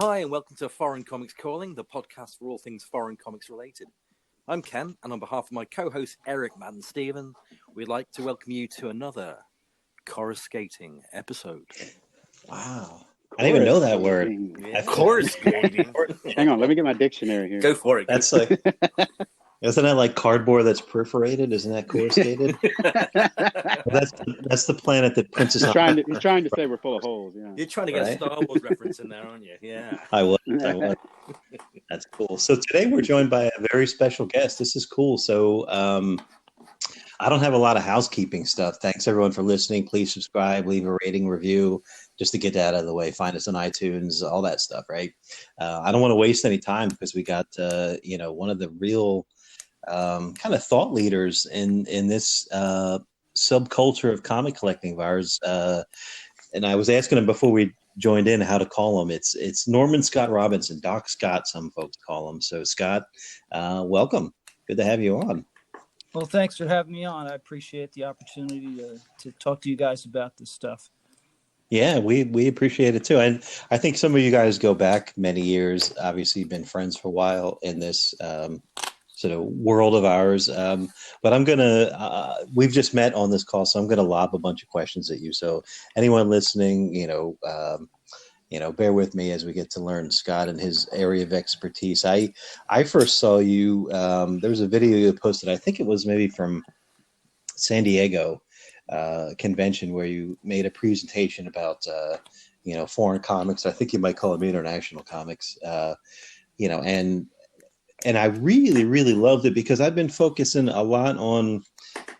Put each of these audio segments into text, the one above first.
Hi, and welcome to Foreign Comics Calling, the podcast for all things foreign comics related. I'm Ken, and on behalf of my co-host Eric, Matt, and Stephen, we'd like to welcome you to another coruscating episode. Wow. I didn't even know that word. Yeah. Coruscating. Hang on, let me get my dictionary here. Go for it. That's like, isn't that like cardboard that's perforated? Isn't that coruscated? that's the planet that Princess. He's trying to say we're full of holes. Yeah. You're trying to get a Star Wars reference in there, aren't you? Yeah. I was. That's cool. So today we're joined by a very special guest. This is cool. So I don't have a lot of housekeeping stuff. Thanks everyone for listening. Please subscribe, leave a rating, review, just to get that out of the way. Find us on iTunes, all that stuff, right? I don't want to waste any time because we got one of the real kind of thought leaders in this subculture of comic collecting of ours. And I was asking him before we joined in how to call him. It's Norman Scott Robinson, Doc Scott, some folks call him. So Scott, welcome. Good to have you on. Well, thanks for having me on. I appreciate the opportunity to talk to you guys about this stuff. Yeah, we appreciate it too. And I think some of you guys go back many years. Obviously, you've been friends for a while in this sort of world of ours. But I'm we've just met on this call, so I'm gonna lob a bunch of questions at you. So anyone listening, bear with me as we get to learn Scott and his area of expertise. I first saw you. There was a video you posted. I think it was maybe from San Diego convention where you made a presentation about foreign comics. I think you might call them international comics. And I really, really loved it because I've been focusing a lot on,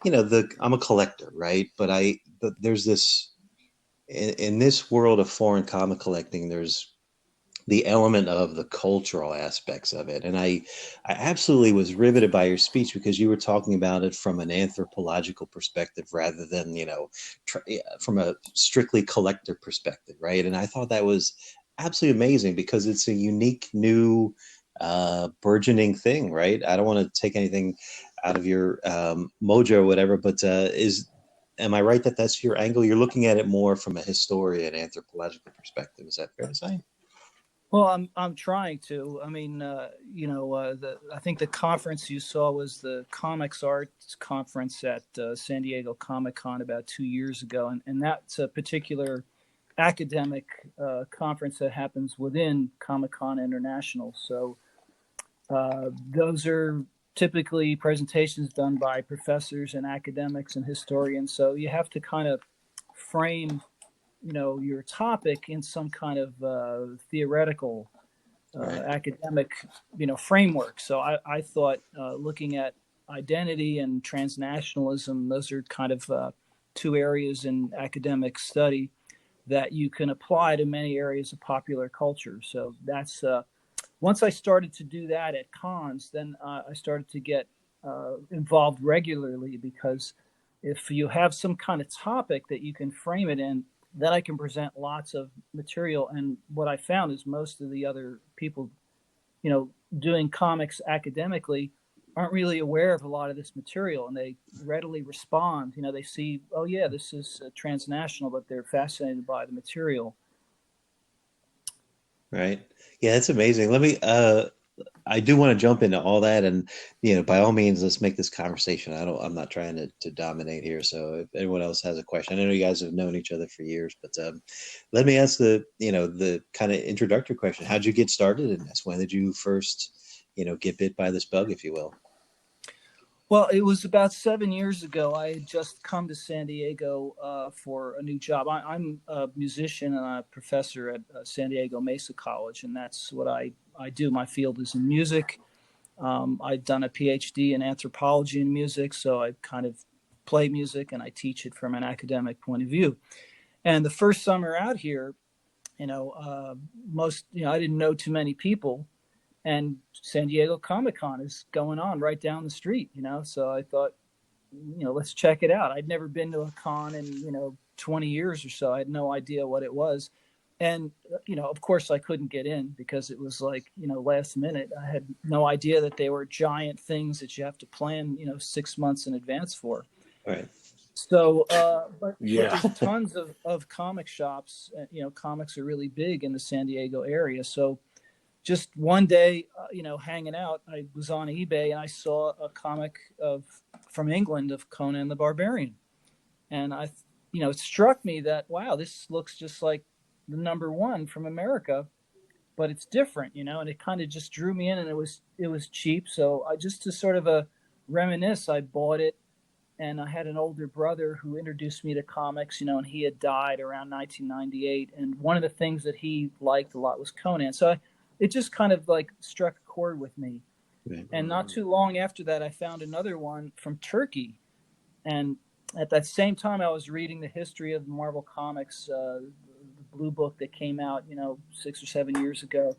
I'm a collector, right? But there's this, in this world of foreign comic collecting, there's the element of the cultural aspects of it. And I absolutely was riveted by your speech because you were talking about it from an anthropological perspective rather than, from a strictly collector perspective, right? And I thought that was absolutely amazing because it's a unique, new, burgeoning thing, right? I don't want to take anything out of your mojo or whatever, but am I right that that's your angle? You're looking at it more from a historian, anthropological perspective. Is that fair to say? Well, I'm trying to. I mean, I think the conference you saw was the Comics Arts Conference at San Diego Comic-Con about 2 years ago, and that's a particular academic conference that happens within Comic-Con International. So those are typically presentations done by professors and academics and historians. So you have to kind of frame, your topic in some kind of theoretical academic, framework. So I thought looking at identity and transnationalism, those are kind of two areas in academic study that you can apply to many areas of popular culture. So that's once I started to do that at cons, then I started to get involved regularly because if you have some kind of topic that you can frame it in, then I can present lots of material. And what I found is most of the other people, doing comics academically aren't really aware of a lot of this material, and they readily respond. They see, oh yeah, this is transnational, but they're fascinated by the material. Right. Yeah, that's amazing. Let me, I do want to jump into all that, and by all means, let's make this conversation. I'm not trying to dominate here. So if anyone else has a question, I know you guys have known each other for years, but let me ask the kind of introductory question. How'd you get started in this? When did you first, get bit by this bug, if you will? Well, it was about 7 years ago. I had just come to San Diego for a new job. I'm a musician and a professor at San Diego Mesa College, and that's what I do. My field is in music. I've done a PhD in anthropology and music, so I kind of play music and I teach it from an academic point of view. And the first summer out here, I didn't know too many people. And San Diego Comic-Con is going on right down the street, so I thought, let's check it out. I'd never been to a con in, 20 years or so. I had no idea what it was. And, of course I couldn't get in because it was like, last minute. I had no idea that they were giant things that you have to plan, 6 months in advance for. Right. So, but Yeah. there's tons of comic shops. Comics are really big in the San Diego area. So just one day, hanging out, I was on eBay and I saw a comic from England of Conan the Barbarian. And it struck me that, wow, this looks just like the #1 from America, but it's different, and it kind of just drew me in, and it was cheap. So I just to sort of reminisce, I bought it. And I had an older brother who introduced me to comics, and he had died around 1998. And one of the things that he liked a lot was Conan. So it just kind of like struck a chord with me. Right. And not too long after that, I found another one from Turkey. And at that same time, I was reading the history of Marvel Comics, the Blue Book that came out, 6 or 7 years ago.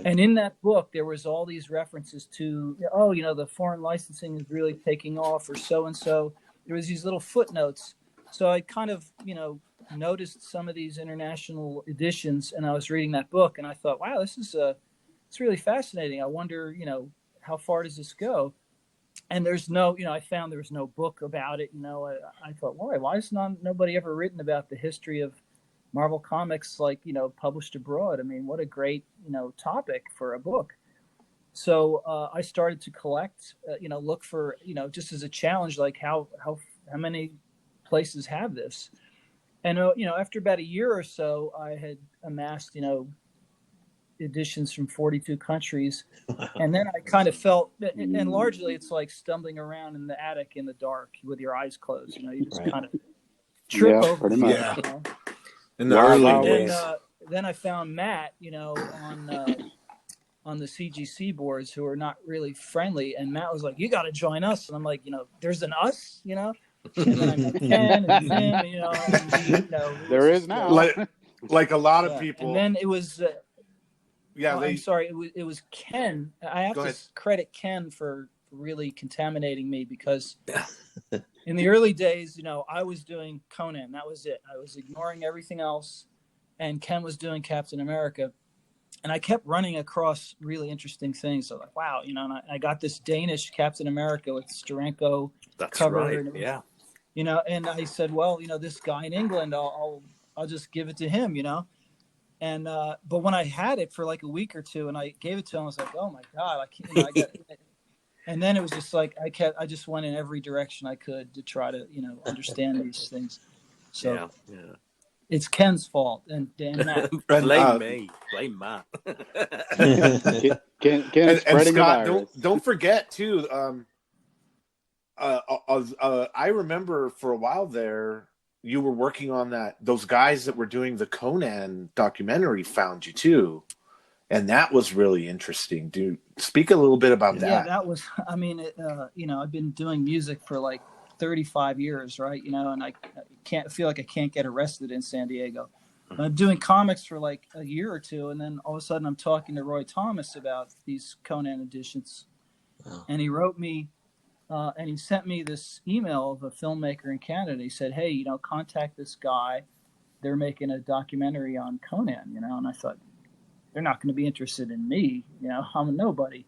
And in that book, there was all these references to, the foreign licensing is really taking off, or so-and-so. There was these little footnotes. So I kind of, noticed some of these international editions, and I was reading that book, and I thought, wow, it's really fascinating. I wonder, how far does this go? And there's no, I found there was no book about it. I thought, why is nobody ever written about the history of Marvel Comics, like, published abroad? I mean, what a great, topic for a book. So I started to collect, look for, just as a challenge, like how many places have this. And, after about a year or so, I had amassed, editions from 42 countries. And then I kind of felt, and largely it's like stumbling around in the attic in the dark with your eyes closed. You just kind of trip over. Pretty much. Yeah. In the early days. Then I found Matt, on the CGC boards, who are not really friendly. And Matt was like, "You got to join us." And I'm like, there's an us, And then I met Ken and Jim, and, there is now. Like a lot of people. And then it was, I'm sorry, it was Ken. I have to credit Ken for really contaminating me, because in the early days, I was doing Conan. That was it. I was ignoring everything else. And Ken was doing Captain America. And I kept running across really interesting things. So like, wow, and I got this Danish Captain America with Steranko cover. Right. And and I said, well, this guy in England, I'll just give it to him, And but when I had it for like a week or two, and I gave it to him, I was like, oh my God, I can't. I got. And then it was just like I just went in every direction I could to try to understand these things. So yeah. It's Ken's fault, and Matt. Blame Matt. Ken spreading Scott, the virus. don't forget too. I remember for a while there, you were working on that. Those guys that were doing the Conan documentary found you too, and that was really interesting. Do speak a little bit about that. Yeah, that was. I mean, I've been doing music for like 35 years, right? And I feel like I can't get arrested in San Diego. I'm doing comics for like a year or two, and then all of a sudden I'm talking to Roy Thomas about these Conan editions, and he wrote me. And he sent me this email of a filmmaker in Canada. He said, hey, contact this guy. They're making a documentary on Conan, And I thought, they're not going to be interested in me. I'm a nobody.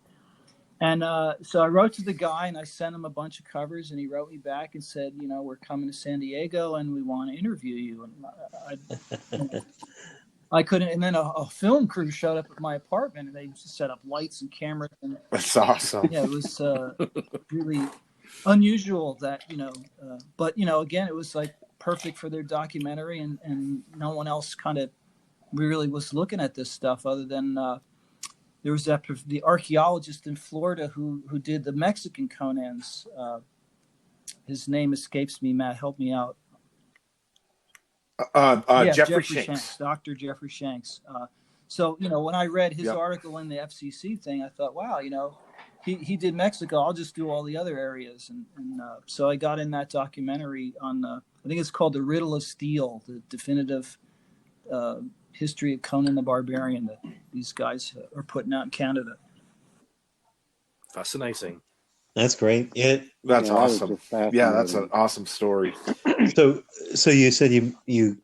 And so I wrote to the guy, and I sent him a bunch of covers, and he wrote me back and said, we're coming to San Diego, and we want to interview you. And I couldn't. And then a film crew showed up at my apartment, and they just set up lights and cameras. And that's awesome. Yeah, it was really unusual that, but, again, it was like perfect for their documentary, and no one else kind of really was looking at this stuff other than there was the archaeologist in Florida who did the Mexican Conans. His name escapes me. Matt, help me out. Jeffrey Shanks. Dr. Jeffrey Shanks. So, when I read his article in the FCC thing, I thought, wow, he did Mexico. I'll just do all the other areas. And so I got in that documentary on, I think it's called The Riddle of Steel, the definitive history of Conan the Barbarian that these guys are putting out in Canada. Fascinating. That's great. Yeah, that's awesome. Yeah, that's an awesome story. So you said you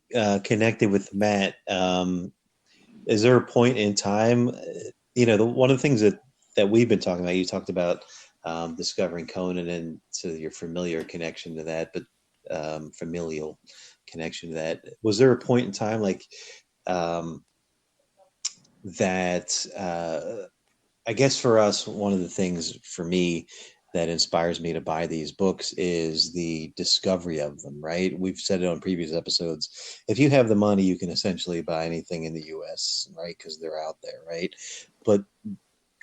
connected with Matt. Is there a point in time? One of the things that we've been talking about. You talked about discovering Conan and so your familiar connection to that. But familial connection to that. Was there a point in time like that? I guess for us, one of the things for me that inspires me to buy these books is the discovery of them, right? We've said it on previous episodes. If you have the money, you can essentially buy anything in the US, right? Because they're out there, right? But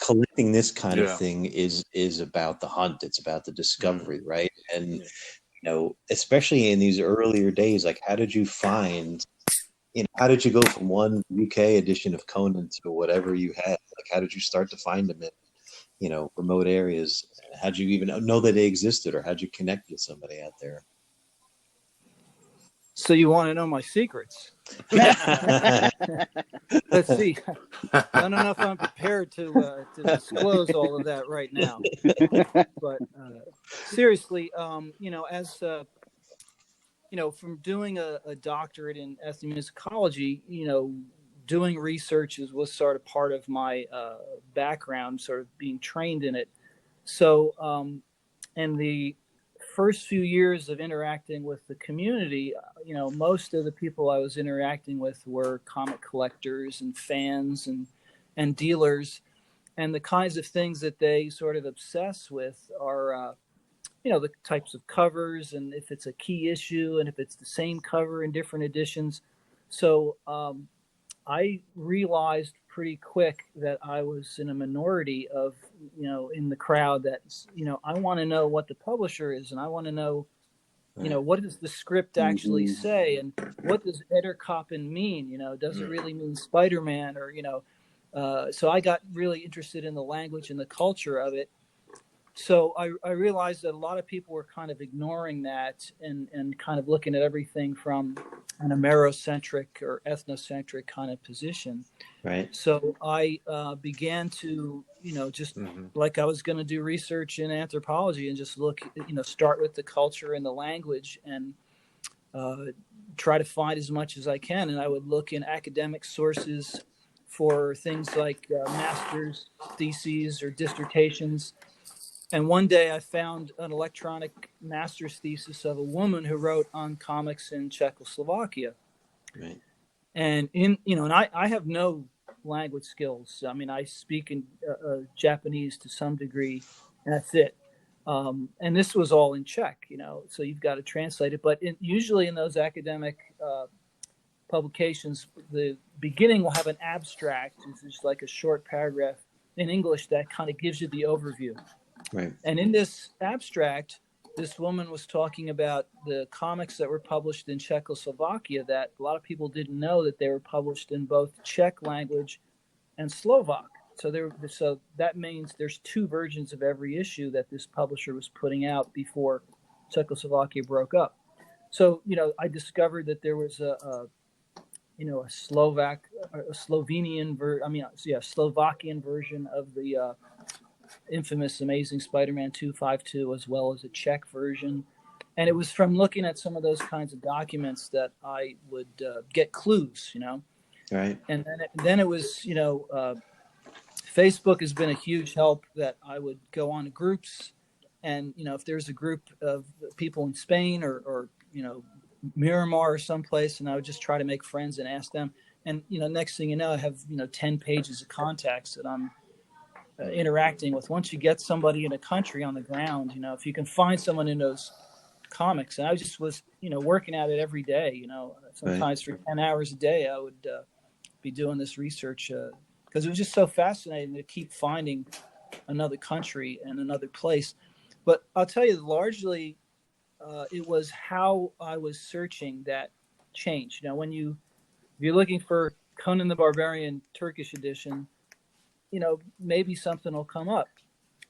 collecting this kind of thing is about the hunt. It's about the discovery, right? And especially in these earlier days, like how did you go from one UK edition of Conan to whatever you had? Like, how did you start to find them in, remote areas? How'd you even know that they existed, or how'd you connect with somebody out there? So you want to know my secrets? Let's see. I don't know if I'm prepared to disclose all of that right now. But seriously, as from doing a doctorate in ethnomusicology, doing research was sort of part of my background, sort of being trained in it. So, in the first few years of interacting with the community, most of the people I was interacting with were comic collectors and fans and dealers, and the kinds of things that they sort of obsess with are, the types of covers, and if it's a key issue, and if it's the same cover in different editions. So I realized pretty quick that I was in a minority of, in the crowd that, I want to know what the publisher is, and I want to know, what does the script actually say, and what does Ederkoppen mean? Does it really mean Spider-Man, or, so I got really interested in the language and the culture of it. So I realized that a lot of people were kind of ignoring that and kind of looking at everything from an Amerocentric or ethnocentric kind of position. Right. So I began to, just like I was going to do research in anthropology and just look, start with the culture and the language and try to find as much as I can. And I would look in academic sources for things like master's theses or dissertations. And one day I found an electronic master's thesis of a woman who wrote on comics in Czechoslovakia. Right. And I have no language skills. I mean, I speak in Japanese to some degree, and that's it. And this was all in Czech, so you've got to translate it. But usually in those academic publications, the beginning will have an abstract. It's just like a short paragraph in English that kind of gives you the overview. Right. And in this abstract, this woman was talking about the comics that were published in Czechoslovakia that a lot of people didn't know that they were published in both Czech language and Slovak. So that means there's two versions of every issue that this publisher was putting out before Czechoslovakia broke up. So, I discovered that there was a Slovakian version of the infamous Amazing Spider-Man 252, as well as a Czech version. And it was from looking at some of those kinds of documents that I would get clues, Right. And then it was, Facebook has been a huge help that I would go on to groups. And, if there's a group of people in Spain or Miramar or someplace, and I would just try to make friends and ask them. And, next thing you know, I have, 10 pages of contacts that I'm interacting with. Once you get somebody in a country on the ground, if you can find someone in those comics, and I just was, working at it every day, sometimes for 10 hours a day, I would be doing this research because it was just so fascinating to keep finding another country and another place. But I'll tell you, largely, it was how I was searching that changed. If you're looking for Conan the Barbarian Turkish edition, maybe something will come up.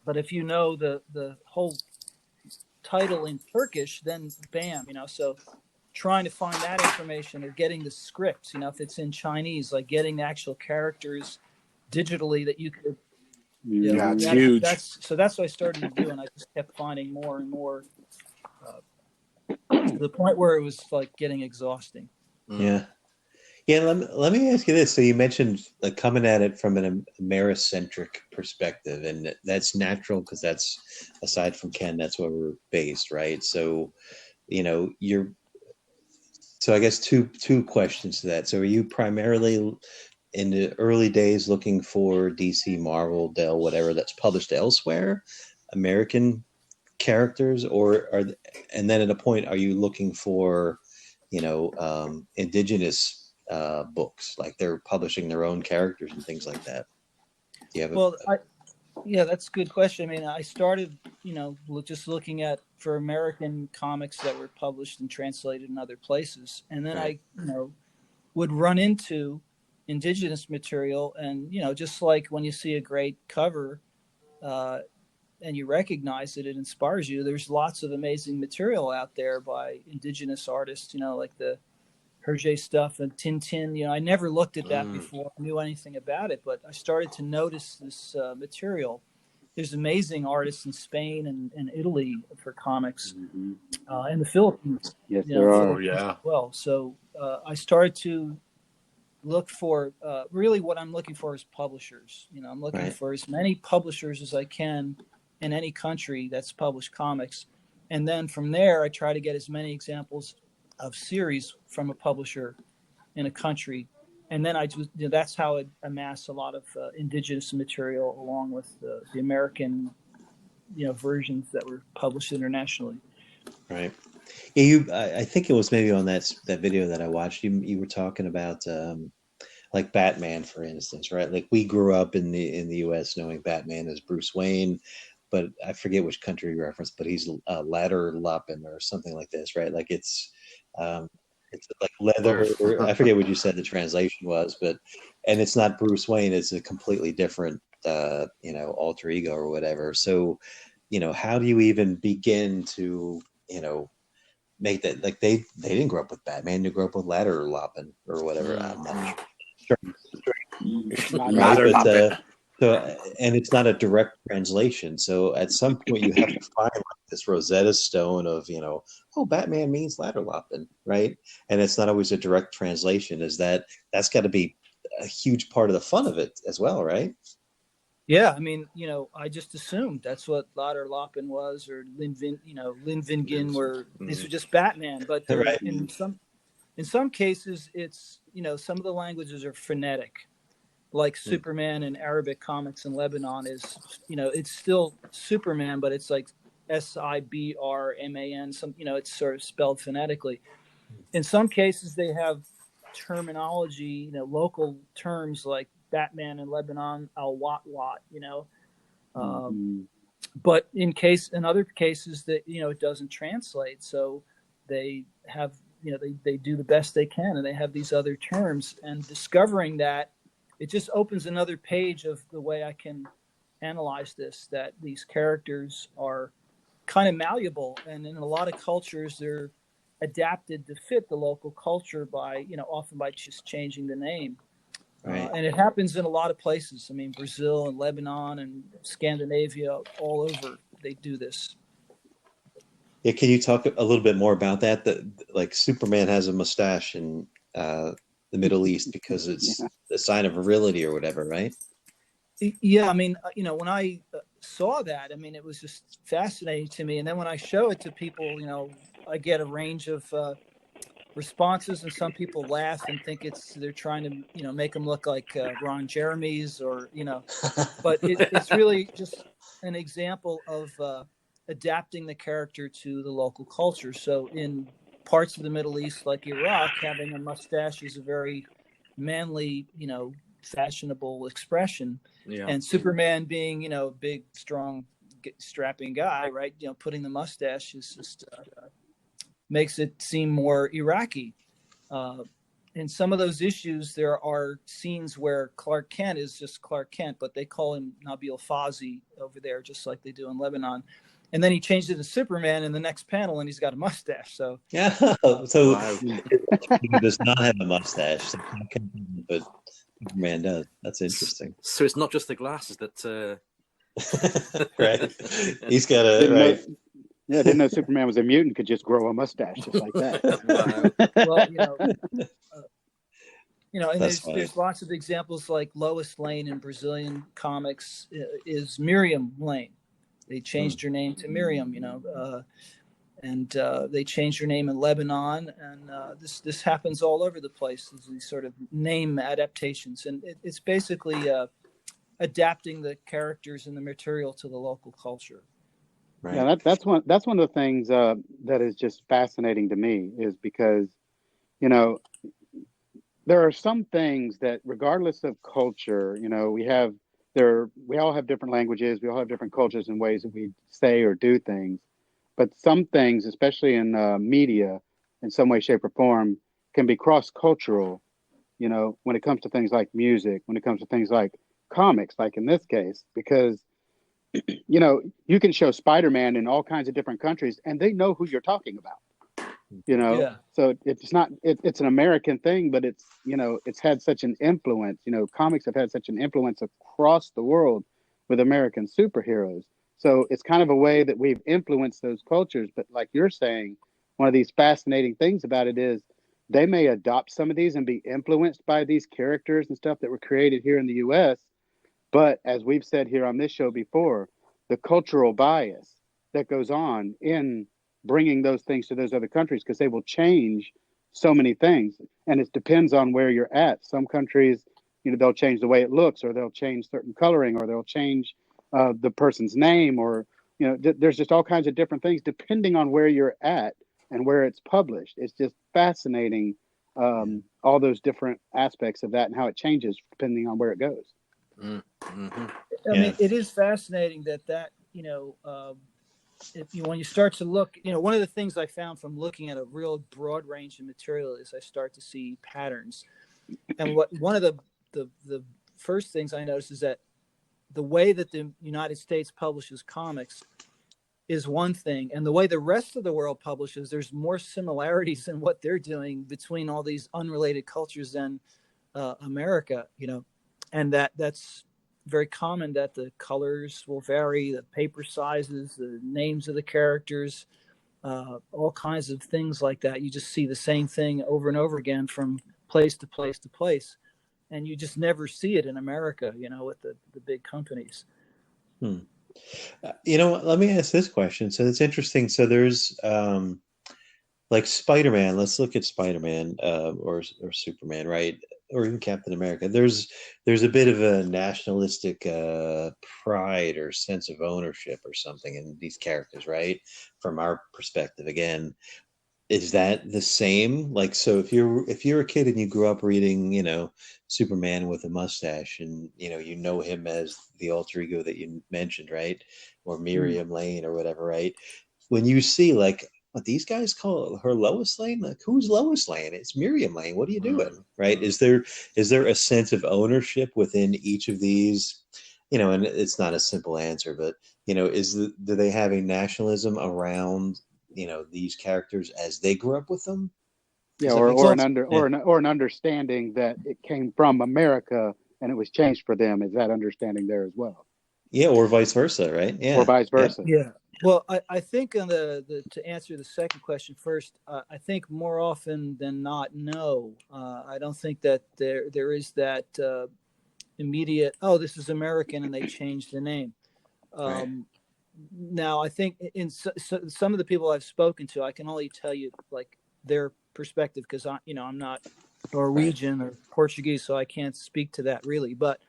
But if you know the whole title in Turkish, then bam, so trying to find that information or getting the scripts, if it's in Chinese, like getting the actual characters digitally that you could. It's huge. That's what I started to do, and I just kept finding more and more to the point where it was like getting exhausting. Yeah. Yeah, let me ask you this. So you mentioned coming at it from an Amerocentric perspective, and that's natural because that's, aside from Ken, that's where we're based, right? So you're. So I guess two questions to that. So are you primarily in the early days looking for DC, Marvel, Dell, whatever that's published elsewhere, American characters, and then at a point are you looking for, indigenous books, like they're publishing their own characters and things like that? Do you have yeah, that's a good question. I mean, I started, just looking at for American comics that were published and translated in other places, and then Right. I, would run into indigenous material, and just like when you see a great cover, and you recognize it, it inspires you. There's lots of amazing material out there by indigenous artists, like the Hergé stuff and Tintin. I never looked at that before, knew anything about it, but I started to notice this material. There's amazing artists in Spain and Italy for comics, and the Philippines. Yes, there are. Oh, yeah. As well. So I started to look for really what I'm looking for is publishers. I'm looking Right. for as many publishers as I can in any country that's published comics, and then from there I try to get as many examples of series from a publisher in a country, and then that's how I amass a lot of indigenous material along with the American versions that were published internationally. Right. Yeah, I think it was maybe on that video that I watched. You were talking about like Batman, for instance, right? Like we grew up in the U.S. knowing Batman as Bruce Wayne, but I forget which country he referenced, but he's Ladder Loppin or something like this, right? Like it's like leather. I forget what you said the translation was, and it's not Bruce Wayne. It's a completely different, alter ego or whatever. So, how do you even begin to, make that, like they didn't grow up with Batman, they grew up with Ladder Loppin or whatever. I'm not sure. Right? But, and it's not a direct translation. So at some point you have to find like this Rosetta Stone of, Batman means Ladder Loppin, right? And it's not always a direct translation. That's got to be a huge part of the fun of it as well, right? Yeah, I mean, I just assumed that's what Ladder Loppin was, or Lin Vingin, where these are just Batman. But Right. in some cases, it's some of the languages are phonetic, like Superman in Arabic comics in Lebanon is, it's still Superman, but it's like Sibrman. It's sort of spelled phonetically. In some cases, they have terminology, local terms like Batman in Lebanon, al-Wat-Wat, but in other cases that, it doesn't translate. So they have, they do the best they can, and they have these other terms, and discovering that, it just opens another page of the way I can analyze this, that these characters are kind of malleable. And in a lot of cultures, they're adapted to fit the local culture by, often by just changing the name. Right. And it happens in a lot of places. I mean, Brazil and Lebanon and Scandinavia, all over, they do this. Yeah, can you talk a little bit more about that? That like Superman has a mustache in the Middle East because it's a sign of virility or whatever, right? Yeah, I mean, when I saw that, I mean, it was just fascinating to me. And then when I show it to people, I get a range of responses, and some people laugh and think they're trying to make them look like Ron Jeremy's, or but it's really just an example of adapting the character to the local culture. So in parts of the Middle East, like Iraq, having a mustache is a very manly, fashionable expression. Yeah. And Superman being, big, strong, strapping guy, right? Putting the mustache is just makes it seem more Iraqi. In some of those issues, there are scenes where Clark Kent is just Clark Kent, but they call him Nabil Fauzi over there, just like they do in Lebanon. And then he changed it to Superman in the next panel, and he's got a mustache. So yeah, so he does not have a mustache, but Superman does. That's interesting. So it's not just the glasses that. Right, he's got a right. Yeah, I didn't know Superman was a mutant, could just grow a mustache just like that. Well, and there's lots of examples, like Lois Lane in Brazilian comics is Miriam Lane. They changed her name to Miriam, and they changed their name in Lebanon, and this happens all over the place. These sort of name adaptations, and it's basically adapting the characters and the material to the local culture. Right. Yeah, that's one of the things that is just fascinating to me, is because, you know, there are some things that, regardless of culture, you know, we all have different languages, we all have different cultures and ways that we say or do things. But some things, especially in media, in some way, shape, or form, can be cross-cultural. You know, when it comes to things like music, when it comes to things like comics, like in this case, because you know, you can show Spider-Man in all kinds of different countries, and they know who you're talking about. You know, Yeah. so it's not it's an American thing, but it's, you know, it's had such an influence. You know, comics have had such an influence across the world with American superheroes. So it's kind of a way that we've influenced those cultures. But like you're saying, one of these fascinating things about it is they may adopt some of these and be influenced by these characters and stuff that were created here in the US. But as we've said here on this show before, the cultural bias that goes on in bringing those things to those other countries, because they will change so many things. And it depends on where you're at. Some countries, you know, they'll change the way it looks, or they'll change certain coloring, or they'll change the person's name, or, you know, there's just all kinds of different things depending on where you're at and where it's published. It's just fascinating, all those different aspects of that and how it changes depending on where it goes. Mm-hmm. I mean, it is fascinating that you know, when you start to look, you know, one of the things I found from looking at a real broad range of material is I start to see patterns. And one of the first things I noticed is that the way that the United States publishes comics is one thing, and the way the rest of the world publishes, there's more similarities in what they're doing between all these unrelated cultures than America, you know, and that's very common, that the colors will vary, the paper sizes, the names of the characters, all kinds of things like that. You just see the same thing over and over again from place to place to place, and you just never see it in America, you know, with the big companies. You know what? Let me ask this question. So it's interesting. So there's like Spider-Man. Let's look at Spider-Man or Superman, right? Or even Captain America. There's a bit of a nationalistic pride or sense of ownership or something in these characters, right? From our perspective, again, is that the same? Like, so if you're a kid and you grew up reading, you know, Superman with a mustache, and you know him as the alter ego that you mentioned, right? Or Miriam Lane or whatever, right? When you see like what these guys call her Lois Lane, like who's Lois Lane? It's Miriam Lane. What are you doing? Right? Is there a sense of ownership within each of these? And it's not a simple answer, but do they have a nationalism around these characters as they grew up with them? Yeah, Does that or make or sense? an under Yeah. or an understanding that it came from America and it was changed for them. Is that understanding there as well, Yeah, or vice versa, right? or Yeah. vice Yep. versa? Yeah. Well, I think on to answer the second question first, I think more often than not, no. I don't think that there is that immediate, oh, this is American, and they changed the name. Right. Now, I think in some of the people I've spoken to, I can only tell you like their perspective, because I'm not Norwegian or Portuguese, so I can't speak to that really. But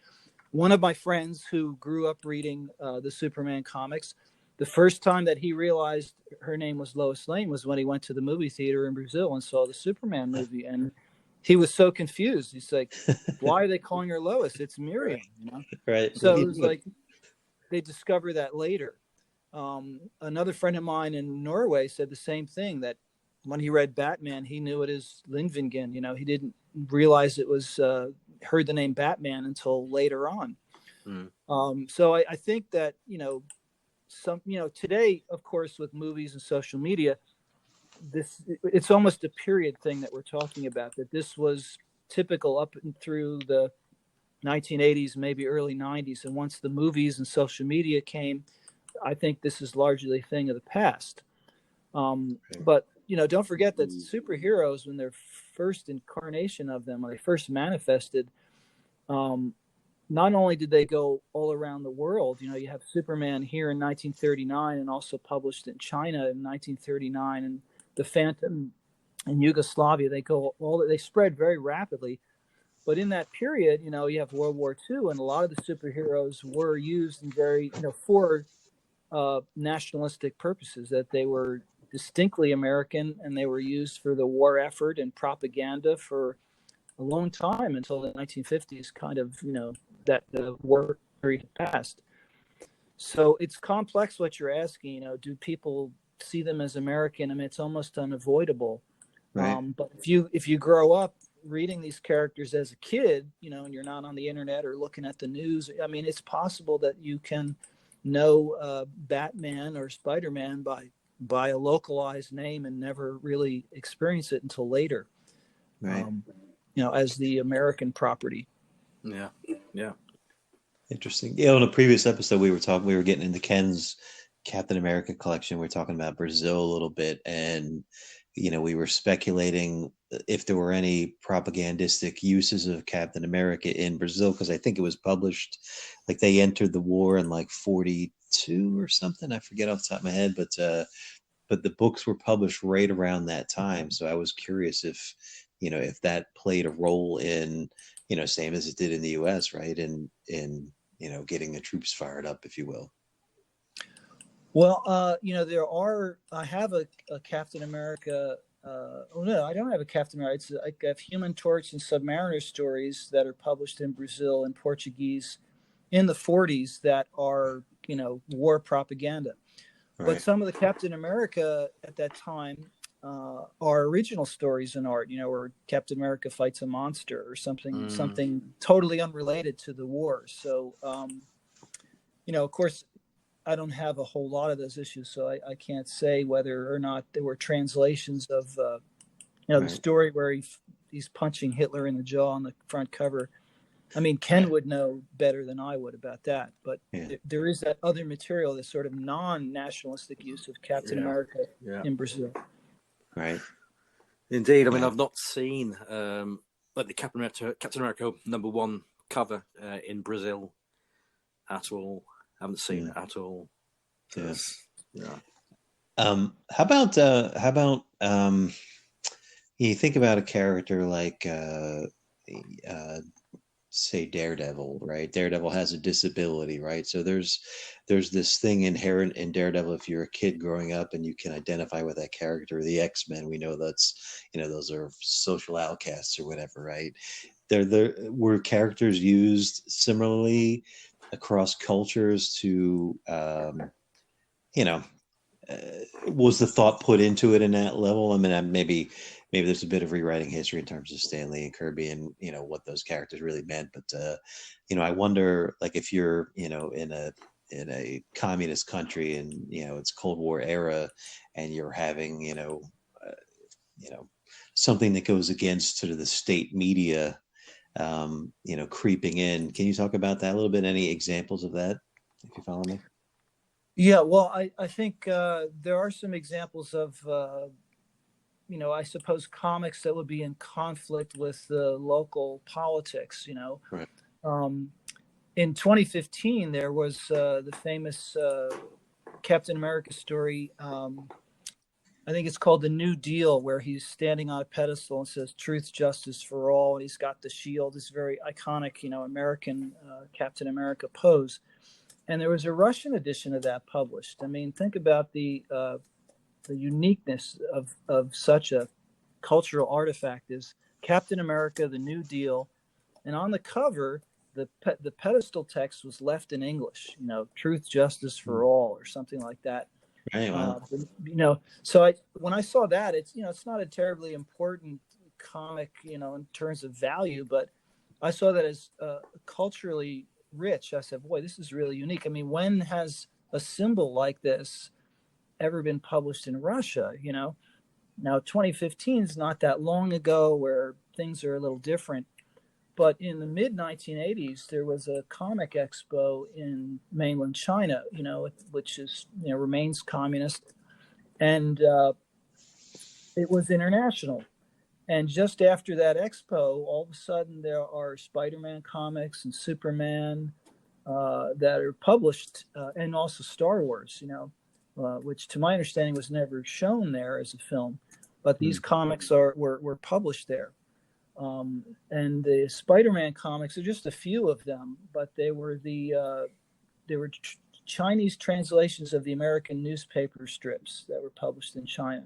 one of my friends who grew up reading the Superman comics, the first time that he realized her name was Lois Lane was when he went to the movie theater in Brazil and saw the Superman movie, and he was so confused. He's like, "Why are they calling her Lois? It's Miriam." Right. What So do it you was do? like they discovered that later. Another friend of mine in Norway said the same thing, that when he read Batman, he knew it as Lindvingen. He didn't realize it was heard the name Batman until later on. So I think that today, of course, with movies and social media, it's almost a period thing that we're talking about. That this was typical up and through the 1980s, maybe early 90s, and once the movies and social media came, I think this is largely a thing of the past. But don't forget that superheroes, when their first incarnation of them, when they first manifested, not only did they go all around the world, you have Superman here in 1939 and also published in China in 1939, and the Phantom in Yugoslavia. They spread very rapidly. But in that period, you have World War II, and a lot of the superheroes were used in for nationalistic purposes, that they were distinctly American, and they were used for the war effort and propaganda for a long time until the 1950s, kind of, that the war period passed. So it's complex what you're asking. Do people see them as American? I mean, it's almost unavoidable. Right. But if you grow up reading these characters as a kid, and you're not on the internet or looking at the news, I mean, it's possible that you can know Batman or Spider-Man by a localized name and never really experience it until later. Right. As the American property. Yeah. Interesting. Yeah, on a previous episode, we were getting into Ken's Captain America collection. We were talking about Brazil a little bit, and we were speculating if there were any propagandistic uses of Captain America in Brazil, because I think it was published, like they entered the war in like 42 or something. I forget off the top of my head, but the books were published right around that time. So I was curious if that played a role in, same as it did in the US, right? In getting the troops fired up, if you will. Well, I have a Captain America. No, I don't have a Captain America. I have Human Torch and Submariner stories that are published in Brazil in Portuguese in the 40s that are, war propaganda. Right. But some of the Captain America at that time are original stories in art, where Captain America fights a monster or something totally unrelated to the war. So, of course, I don't have a whole lot of those issues, so I can't say whether or not there were translations of, the story where he's punching Hitler in the jaw on the front cover. I mean, Ken would know better than I would about that, but there is that other material, this sort of non-nationalistic use of Captain America in Brazil. Right. Indeed. I mean, I've not seen like the Captain America #1 cover in Brazil at all. I haven't seen it at all. Yes. Yeah. How about you think about a character like say Daredevil, right? Daredevil has a disability, right? So there's this thing inherent in Daredevil. If you're a kid growing up and you can identify with that character, the X-Men, we know that's, those are social outcasts or whatever, right? There were characters used similarly across cultures to, was the thought put into it in that level? I mean, maybe there's a bit of rewriting history in terms of Stan Lee and Kirby and what those characters really meant. But I wonder, like, if you're in a communist country and it's Cold War era, and you're having something that goes against sort of the state media, creeping in. Can you talk about that a little bit? Any examples of that, if you follow me? Yeah, well, I think there are some examples of, I suppose, comics that would be in conflict with the local politics, Right. In 2015, there was the famous Captain America story. I think it's called The New Deal, where he's standing on a pedestal and says, "Truth, justice for all." And he's got the shield, this very iconic, American Captain America pose. And there was a Russian edition of that published. I mean, think about the uniqueness of such a cultural artifact is Captain America, the New Deal. And on the cover, the pedestal text was left in English, "Truth, justice for all," or something like that. Right. Wow. So when I saw that, it's not a terribly important comic, in terms of value, but I saw that as culturally rich. I said, boy, this is really unique. I mean, when has a symbol like this ever been published in Russia? Now 2015 is not that long ago, where things are a little different. But in the mid 1980s, there was a comic expo in mainland China, which is, remains communist, and it was international. And just after that expo, all of a sudden there are Spider-Man comics and Superman that are published, and also Star Wars, which to my understanding was never shown there as a film, but these comics were published there. And the Spider-Man comics are just a few of them, but they were Chinese translations of the American newspaper strips that were published in China.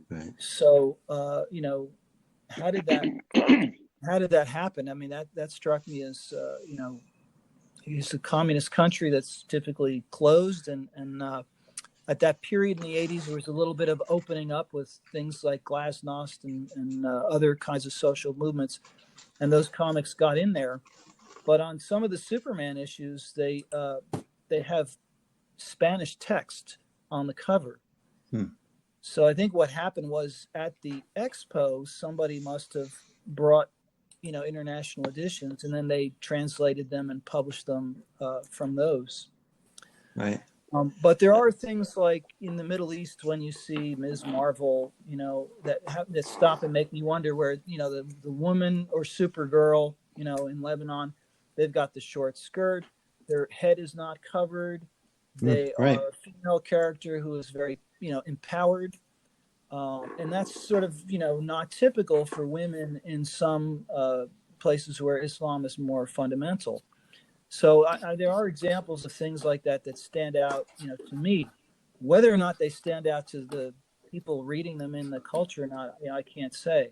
Right. So, how did that happen? I mean, that struck me as, it's a communist country that's typically closed, and at that period in the 80s, there was a little bit of opening up with things like Glasnost and other kinds of social movements, and those comics got in there. But on some of the Superman issues, they have Spanish text on the cover. So I think what happened was at the expo, somebody must have brought, international editions, and then they translated them and published them from those. Right. But there are things like in the Middle East when you see Ms. Marvel, that stop and make me wonder where, the woman or Supergirl, in Lebanon, they've got the short skirt, their head is not covered. They right. are a female character who is very, empowered. And that's sort of, not typical for women in some places where Islam is more fundamental. So there are examples of things like that stand out, to me. Whether or not they stand out to the people reading them in the culture or not, I can't say.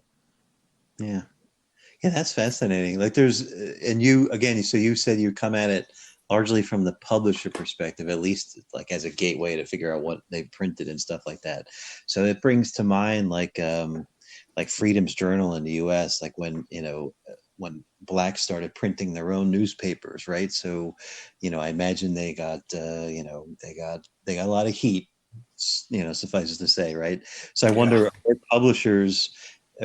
Yeah. Yeah, that's fascinating. Like and you, again, so you said you come at it largely from the publisher perspective, at least like as a gateway to figure out what they printed and stuff like that. So it brings to mind like Freedom's Journal in the US, like when blacks started printing their own newspapers, right? So, I imagine they got they got a lot of heat, suffices to say, right? So I wonder, are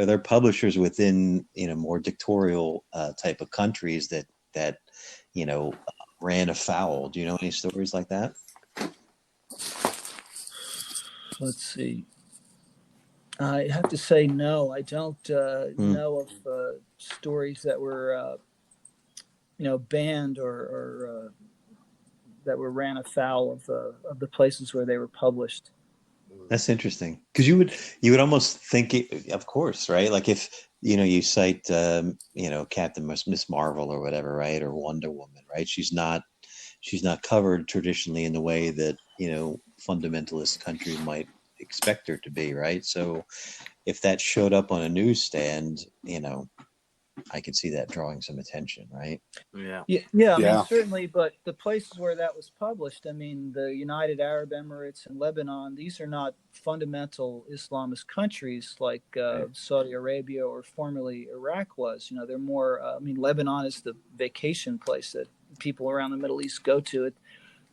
there publishers within, more dictatorial type of countries that ran afoul? Do you know any stories like that? Let's see. I have to say no. I don't know of stories that were, banned or that were ran afoul of the places where they were published. That's interesting, because you would almost think it, of course, right? Like if you cite Captain Miss Marvel or whatever, right, or Wonder Woman, right? She's not covered traditionally in the way that fundamentalist countries might expect her to be, right? So if that showed up on a newsstand, I could see that drawing some attention, right? Yeah. I mean, certainly, but the places where that was published, I mean, the United Arab Emirates and Lebanon, these are not fundamental Islamist countries like Saudi Arabia or formerly Iraq was. They're more, Lebanon is the vacation place that people around the Middle East go to.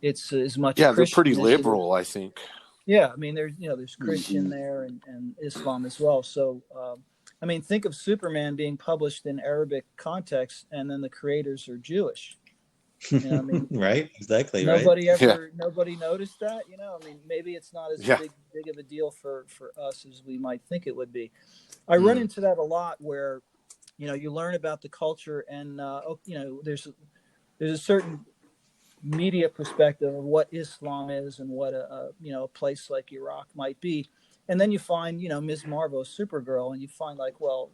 It's as much Christian, they're pretty liberal, I think. Yeah, I mean, there's Christian there and Islam as well. So, think of Superman being published in Arabic context, and then the creators are Jewish. Right? Exactly. Nobody noticed that. Maybe it's not as big of a deal for us as we might think it would be. I run into that a lot, where you learn about the culture, and there's a certain media perspective of what Islam is and what a place like Iraq might be. And then you find, Ms. Marvel, Supergirl, and you find like, well,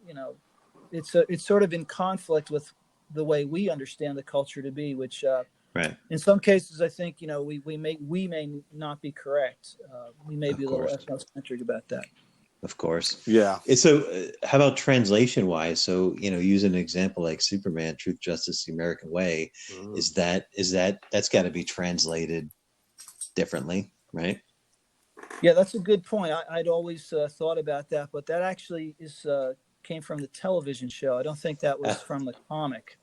it's sort of in conflict with the way we understand the culture to be, which right. In some cases, I think, we may not be correct. We may be a little ethnocentric about that. Of course. Yeah. So how about translation wise? So, use an example like Superman, Truth, Justice, the American Way. That's got to be translated differently, right? Yeah, that's a good point. I'd always thought about that, but that actually came from the television show. I don't think that was from the comic.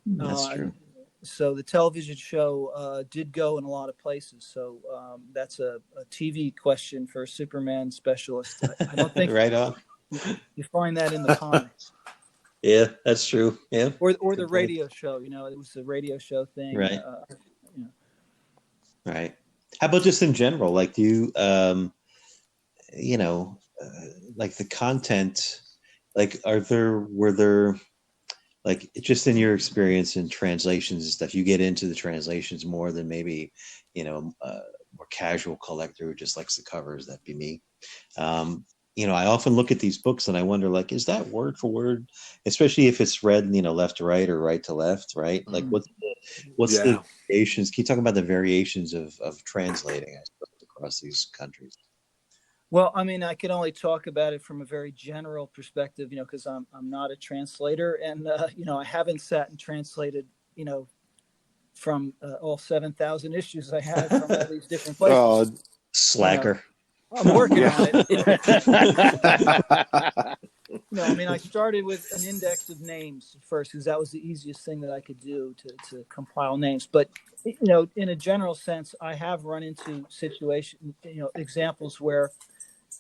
That's true. So the television show did go in a lot of places. So that's a TV question for a Superman specialist. I don't think right on. You find that in the comics. Yeah, that's true. Yeah. Or the radio show. It was the radio show thing. Right. Right. How about just in general? Like, do you, like the content, like, were there, like, just in your experience in translations and stuff, you get into the translations more than maybe, more casual collector who just likes the covers? That'd be me. I often look at these books and I wonder, like, is that word for word, especially if it's read, left to right or right to left, right? Like, what's the variations? Can you talk about the variations of translating, I suppose, across these countries? Well, I mean, I can only talk about it from a very general perspective, because I'm not a translator, and I haven't sat and translated, from all 7,000 issues I have from all these different places. Slacker. I'm working on it. I mean, I started with an index of names first because that was the easiest thing that I could do to compile names. But in a general sense, I have run into examples where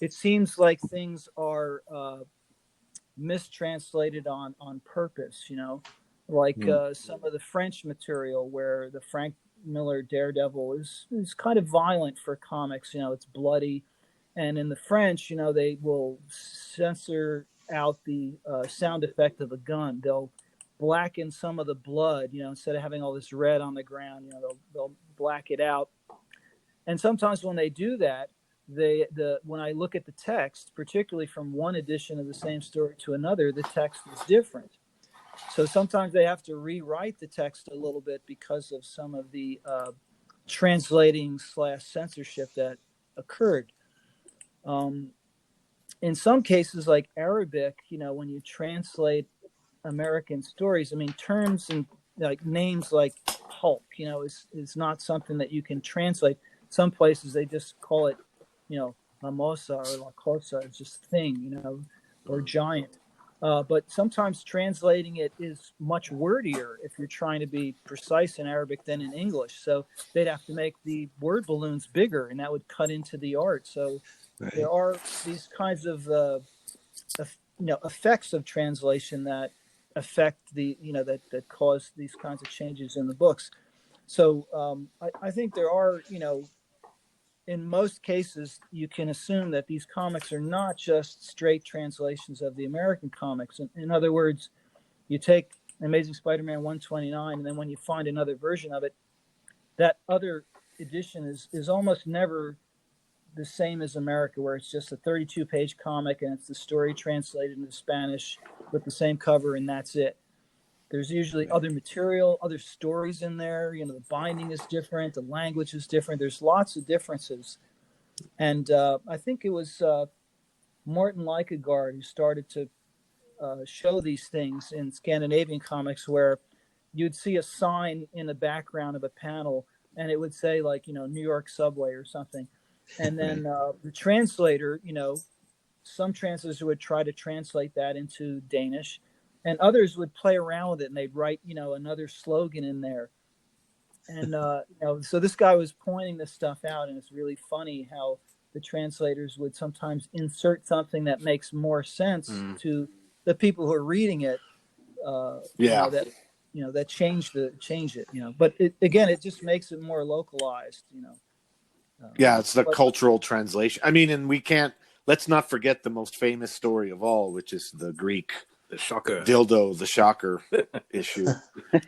it seems like things are mistranslated on purpose. Like some of the French material where the Frank Miller Daredevil is kind of violent for comics. It's bloody. And in the French, they will censor out the sound effect of a gun. They'll blacken some of the blood, instead of having all this red on the ground, they'll black it out. And sometimes when they do that, when I look at the text, particularly from one edition of the same story to another, the text is different. So sometimes they have to rewrite the text a little bit because of some of the translating/censorship that occurred. In some cases, like Arabic, when you translate American stories, I mean, terms and like names like Hulk, is not something that you can translate. Some places they just call it, La Mosa or La Cosa. It's just thing, or giant. But sometimes translating it is much wordier if you're trying to be precise in Arabic than in English. So they'd have to make the word balloons bigger, and that would cut into the art. So right. There are these kinds of effects of translation that affect that cause these kinds of changes in the books. So I think there are, in most cases, you can assume that these comics are not just straight translations of the American comics. In other words, you take Amazing Spider-Man 129, and then when you find another version of it, that other edition is almost never the same as America, where it's just a 32-page comic and it's the story translated into Spanish with the same cover, and that's it. There's usually other material, other stories in there. The binding is different, the language is different. There's lots of differences. And I think it was Morton Likegaard who started to show these things in Scandinavian comics, where you'd see a sign in the background of a panel and it would say, like, New York subway or something. And then the translator, some translators would try to translate that into Danish, and others would play around with it and they'd write, another slogan in there. And, so this guy was pointing this stuff out, and it's really funny how the translators would sometimes insert something that makes more sense to the people who are reading it. That change it, but again, it just makes it more localized, it's the cultural translation. I mean, and let's not forget the most famous story of all, which is the Greek shocker issue,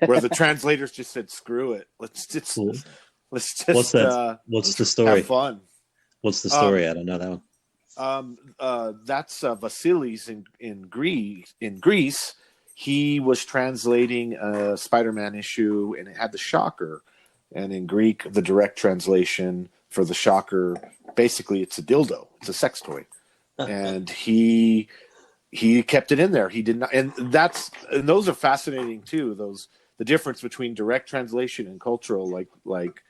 where the translators just said, "Screw it, let's just What's that? What's the story? Have fun." What's the story? I don't know that one. That's Vasilis in Greece. He was translating a Spider-Man issue, and it had the shocker. And in Greek, the direct translation for the shocker, basically, it's a dildo. It's a sex toy. And he kept it in there. He did not, and those are fascinating too. The difference between direct translation and cultural, like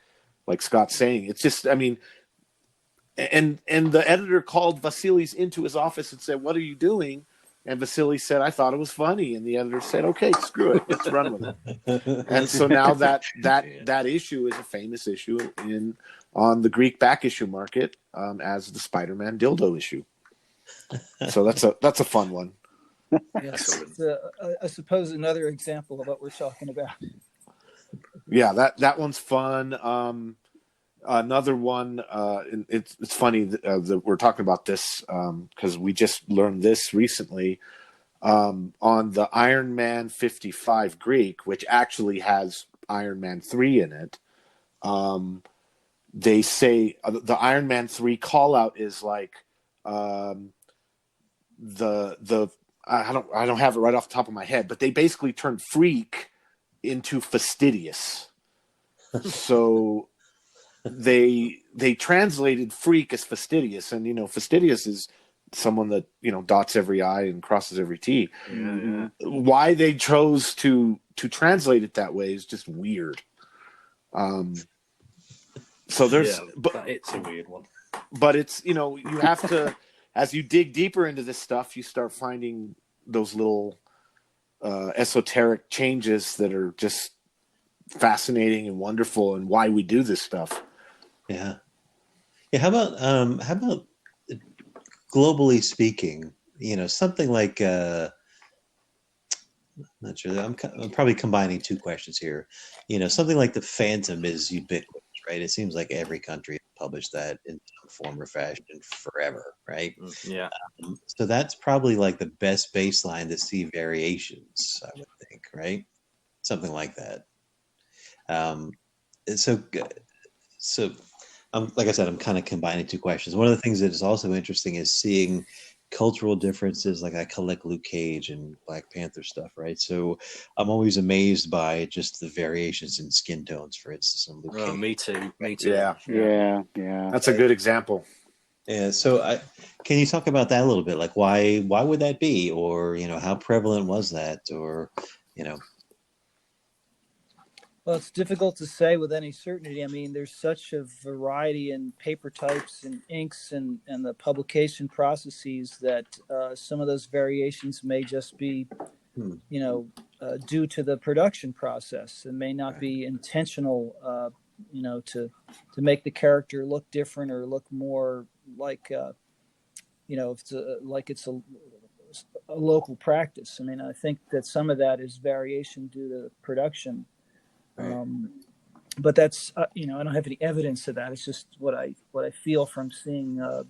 Scott's saying. It's just, I mean, and the editor called Vasilis into his office and said, "What are you doing?" And Vasily said, "I thought it was funny." And the editor said, "Okay, screw it, let's run with it." And so now that issue is a famous issue on the Greek back issue market as the Spider-Man dildo issue. So that's a fun one. Yes, I suppose another example of what we're talking about. Yeah, that one's fun. Another one, it's funny that we're talking about this because we just learned this recently. on the Iron Man 55 Greek, which actually has Iron Man 3 in it. They say the Iron Man 3 call out is like the I don't have it right off the top of my head, but they basically turned freak into fastidious. So they translated freak as fastidious, and fastidious is someone that dots every I and crosses every T. Yeah. Why they chose to translate it that way is just weird. So there's it's a weird one. But it's you have to, as you dig deeper into this stuff, you start finding those little esoteric changes that are just fascinating and wonderful, and why we do this stuff. Yeah. How about globally speaking, something like not sure. I'm probably combining two questions here. Something like the Phantom is ubiquitous, right? It seems like every country has published that in some form or fashion forever, right? Yeah. So that's probably like the best baseline to see variations, I would think, right? Something like that. So like I said, I'm kind of combining two questions. One of the things that is also interesting is seeing cultural differences. Like I collect Luke Cage and Black Panther stuff, right? So I'm always amazed by just the variations in skin tones, for instance, on Luke Cage. Me too. Yeah. That's a good example. Yeah. So can you talk about that a little bit? Like why would that be? Or, how prevalent was that? Or, Well, it's difficult to say with any certainty. I mean, there's such a variety in paper types and inks and the publication processes that some of those variations may just be, due to the production process. It may not be intentional, to make the character look different or look more like, if it's a local practice. I mean, I think that some of that is variation due to production. Right. But that's I don't have any evidence of that. It's just what I feel from seeing the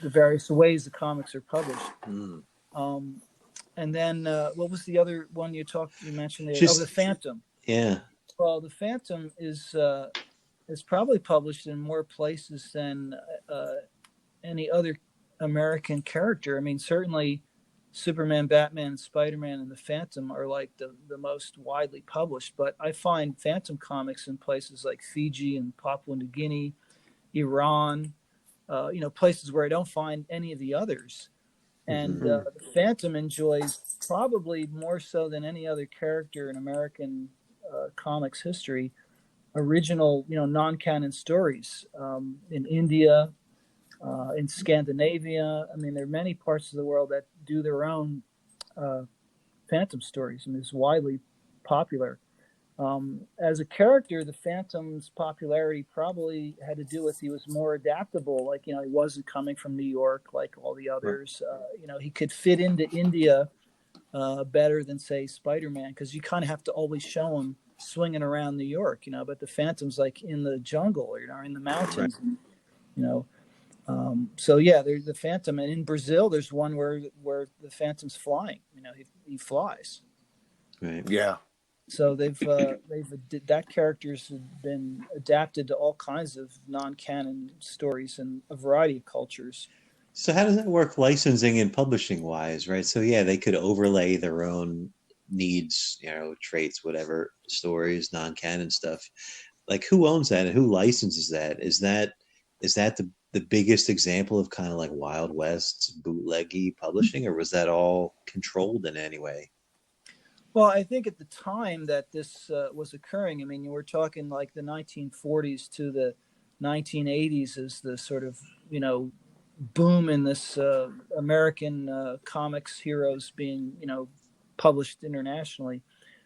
various ways the comics are published. And then what was the other one you mentioned? The Phantom. Yeah. Well, the Phantom is probably published in more places than any other American character. I mean, certainly Superman, Batman, Spider-Man, and the Phantom are like the most widely published. But I find Phantom comics in places like Fiji and Papua New Guinea, Iran, places where I don't find any of the others. And the Phantom enjoys probably more so than any other character in American comics history, original, non-canon stories in India, in Scandinavia. I mean, there are many parts of the world that do their own Phantom stories, and it's widely popular. As a character, the Phantom's popularity probably had to do with he was more adaptable. Like, he wasn't coming from New York like all the others. He could fit into India better than, say, Spider-Man, because you kind of have to always show him swinging around New York, but the Phantom's like in the jungle, or in the mountains, so yeah, there's the Phantom, and in Brazil, there's one where the Phantom's flying. He flies. Right. Yeah. So that character's been adapted to all kinds of non-canon stories in a variety of cultures. So how does that work, licensing and publishing wise, right? So yeah, they could overlay their own needs, traits, whatever, stories, non-canon stuff. Like, who owns that and who licenses that? Is that the biggest example of kind of like Wild West bootleggy publishing, or was that all controlled in any way? Well, I think at the time that this was occurring, I mean, you were talking like the 1940s to the 1980s as the sort of, boom in this American comics heroes being, published internationally.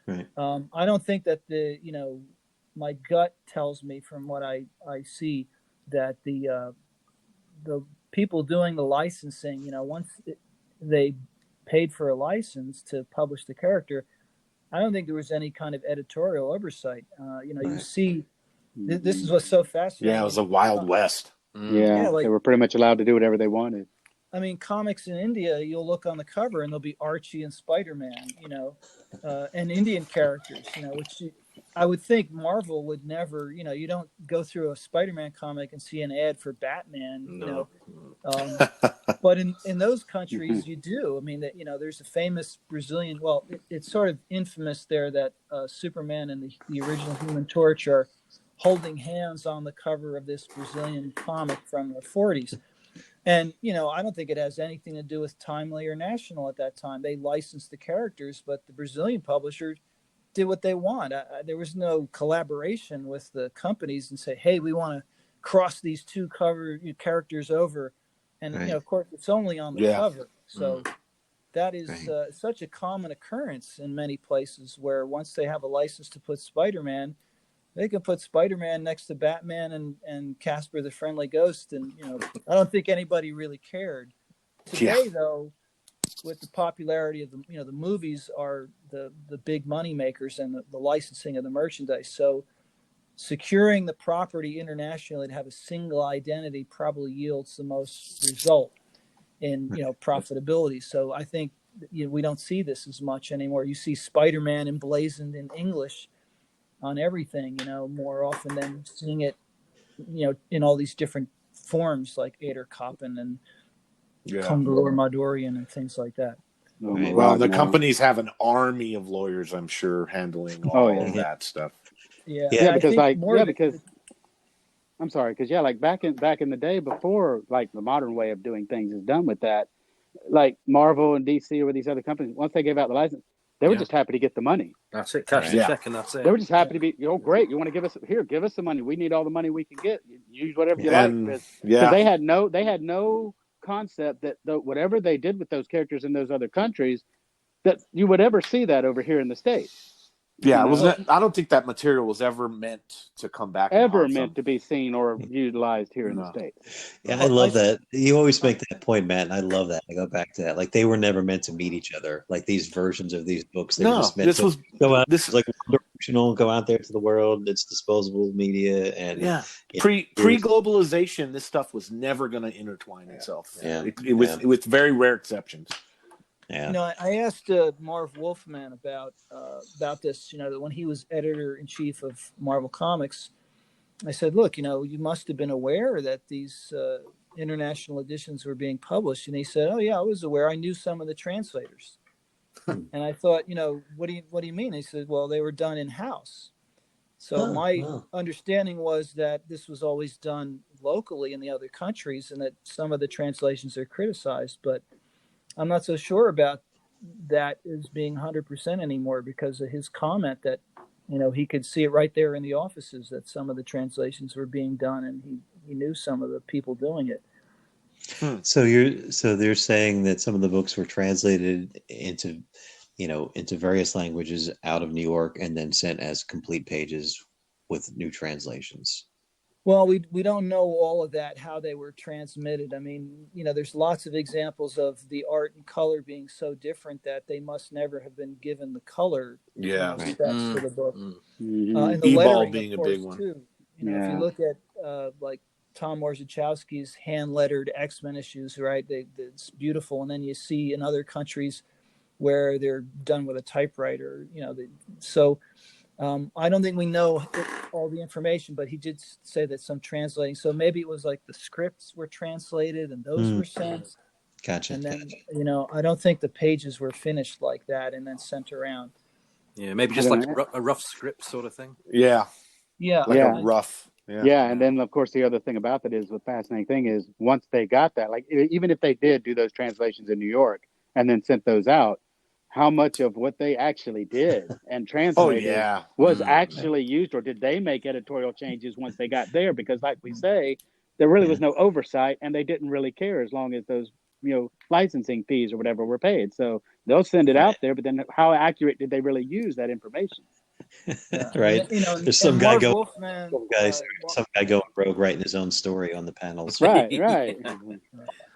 Right. I don't think that my gut tells me from what I see that the people doing the licensing, once they paid for a license to publish the character, I don't think there was any kind of editorial oversight. Right. You see, this is what's so fascinating. Yeah, it was a Wild West. Yeah, they were pretty much allowed to do whatever they wanted. I mean, comics in India, you'll look on the cover and there'll be Archie and Spider-Man, and Indian characters, which I would think Marvel would never, you don't go through a Spider-Man comic and see an ad for Batman, No. but in those countries you do. I mean, that there's a famous Brazilian. Well, it's sort of infamous there that Superman and the original Human Torch are holding hands on the cover of this Brazilian comic from the 40s. And, I don't think it has anything to do with Timely or National at that time. They licensed the characters, but the Brazilian publisher did what they want. There was no collaboration with the companies and say, hey, we want to cross these two characters over. And, Right. of course, it's only on the cover. So that is Right. such a common occurrence in many places where once they have a license to put Spider-Man, they can put Spider-Man next to Batman and Casper the Friendly Ghost. And, I don't think anybody really cared. Today, though, with the popularity of the movies are the big money makers and the licensing of the merchandise. So securing the property internationally to have a single identity probably yields the most result in, profitability. So I think, we don't see this as much anymore. You see Spider-Man emblazoned in English on everything, more often than seeing it, in all these different forms like Ader Koppen and Kungalur Madurian and things like that. Right. Well, the companies have an army of lawyers, I'm sure, handling all of that stuff. Yeah, because because I'm sorry, because like back in the day before like the modern way of doing things is done with that, like Marvel and DC or these other companies, once they gave out the license, they were just happy to get the money. That's it. Cash the check, and that's it. They were just happy to be, great. You want to give us the money. We need all the money we can get. Use whatever you like. Because they had no concept that whatever they did with those characters in those other countries, that you would ever see that over here in the States. Yeah, I don't think that material was ever meant to come back. Meant to be seen or utilized here in the States. Yeah, I love that. You always make that point, Matt, and I love that. I go back to that. Like they were never meant to meet each other. Like these versions of these books, they were just meant to go out. This is like one-dimensional, go out there to the world. It's disposable media, and pre-globalization, this stuff was never going to intertwine itself. With very rare exceptions. Yeah. I asked Marv Wolfman about this. When he was editor-in-chief of Marvel Comics, I said, "Look, you must have been aware that these international editions were being published." And he said, "Oh yeah, I was aware. I knew some of the translators." And I thought, what do you mean? He said, "Well, they were done in-house." So my understanding was that this was always done locally in the other countries, and that some of the translations are criticized, but I'm not so sure about that as being 100% anymore because of his comment that, he could see it right there in the offices that some of the translations were being done, and he knew some of the people doing it. So they're saying that some of the books were translated into various languages out of New York and then sent as complete pages with new translations. Well, we don't know all of that, how they were transmitted. I mean, there's lots of examples of the art and color being so different that they must never have been given the color specs to the book. And the lettering, being of course, a big one too. If you look at like Tom Orzechowski's hand-lettered X-Men issues, right? It's beautiful, and then you see in other countries where they're done with a typewriter. I don't think we know all the information, but he did say that some translating. So maybe it was like the scripts were translated and those were sent. Gotcha. And then, I don't think the pages were finished like that and then sent around. Yeah, maybe just like a rough script sort of thing. Yeah. A rough. Yeah, and then of course the other thing about that is the fascinating thing is once they got that, like even if they did do those translations in New York and then sent those out, how much of what they actually did and translated was actually used, or did they make editorial changes once they got there? Because like we say, there really was no oversight and they didn't really care as long as those, licensing fees or whatever were paid. So they'll send it out there, but then how accurate did they really use that information? Right. There's some guy going rogue writing his own story on the panels. Right.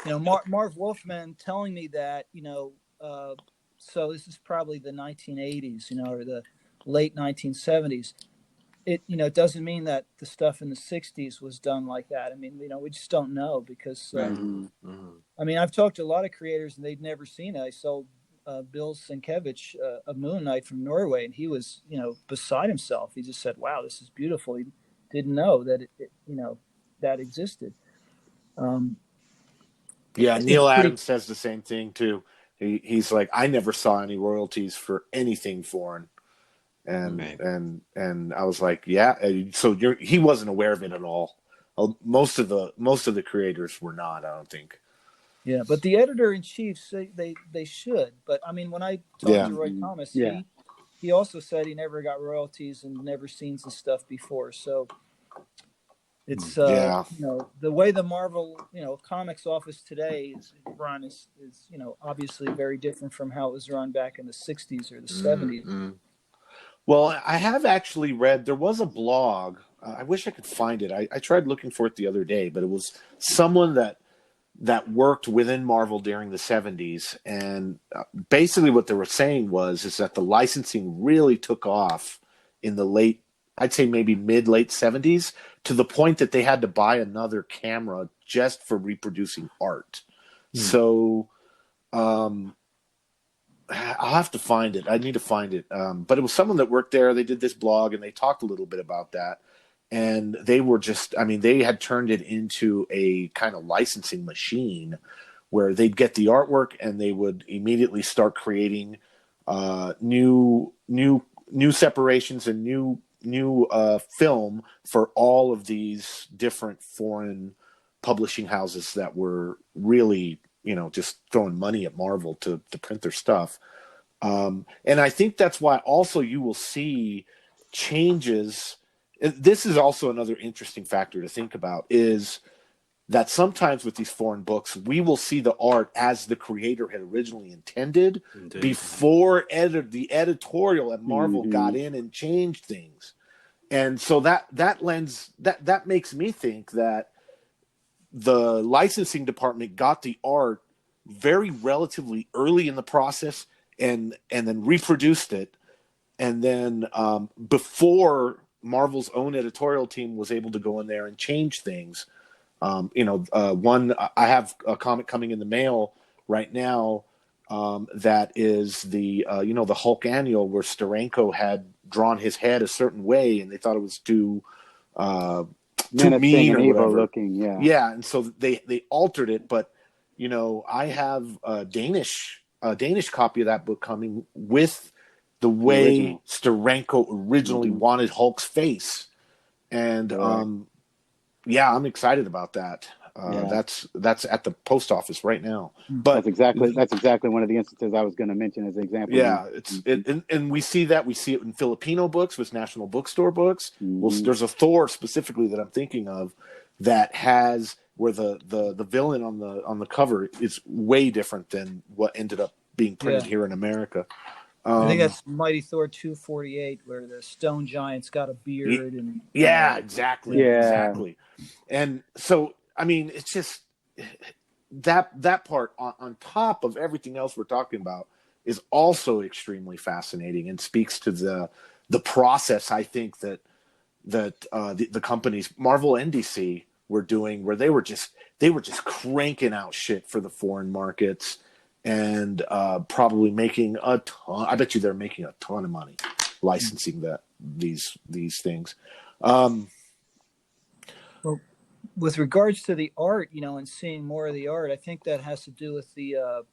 Marv Wolfman telling me that, so this is probably the 1980s, or the late 1970s. it it doesn't mean that the stuff in the '60s was done like that. I mean, we just don't know because Right. I mean, I've talked to a lot of creators and they'd never seen it. I sold Bill Sienkiewicz a Moon Knight from Norway, and he was beside himself. He just said, "Wow, this is beautiful." He didn't know that that existed. Yeah, It's Neil pretty. Adams says the same thing too. He's like, I never saw any royalties for anything foreign, and Right. and I was like, yeah. So he wasn't aware of it at all. Most of the creators were not. I don't think. Yeah, but the editor in chief say they should. But I mean, when I talked Yeah, to Roy Thomas, Yeah. he also said he never got royalties and never seen the stuff before. So it's yeah, the way the Marvel comics office today is run is obviously very different from how it was run back in the '60s or the '70s. Well, I have actually read. There was a blog. I wish I could find it. I tried looking for it the other day, but it was someone that worked within Marvel during the '70s, and basically what they were saying is that the licensing really took off in the I'd say maybe mid late '70s, to the point that they had to buy another camera just for reproducing art. So I'll have to find it. I need to find it. But it was someone that worked there. They did this blog and they talked a little bit about that. And they were just, I mean, they had turned it into a kind of licensing machine where they'd get the artwork and they would immediately start creating new separations and new film for all of these different foreign publishing houses that were really just throwing money at Marvel to print their stuff. And I think that's why also you will see changes. This is also another interesting factor to think about, is that sometimes with these foreign books, we will see the art as the creator had originally intended. Indeed. Before the editorial at Marvel got in and changed things. And so that makes me think that the licensing department got the art very relatively early in the process and then reproduced it, and then before Marvel's own editorial team was able to go in there and change things. One, I have a comic coming in the mail right now that is the the Hulk annual, where Steranko had drawn his head a certain way and they thought it was too mean or evil whatever. looking. Yeah, and so they altered it. But I have a Danish copy of that book coming with the way Steranko originally wanted Hulk's face, and yeah, I'm excited about that. That's at the post office right now. But that's exactly one of the instances I was going to mention as an example. Yeah, and we see it in Filipino books with National Bookstore books. Well, there's a Thor specifically that I'm thinking of that has where the villain on the cover is way different than what ended up being printed here in America. I think that's Mighty Thor 248, where the stone giant's got a beard and exactly. And so I mean, it's just that part on top of everything else we're talking about is also extremely fascinating and speaks to the process, I think, that the companies Marvel and DC were doing, where they were just cranking out shit for the foreign markets and probably making a ton. I bet you they're making a ton of money licensing these things. Well, with regards to the art, and seeing more of the art, I think that has to do with the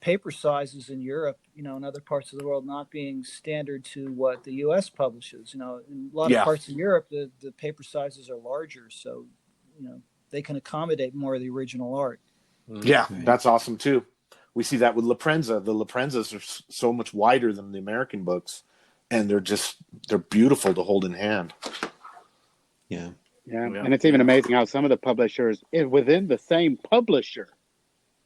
paper sizes in Europe, in other parts of the world not being standard to what the U.S. publishes. In a lot of parts of Europe, the paper sizes are larger, so they can accommodate more of the original art. Yeah, that's awesome too. We see that with La Prensa. The La Prensas are so much wider than the American books, and they're beautiful to hold in hand. Yeah, and it's even amazing how some of the publishers within the same publisher,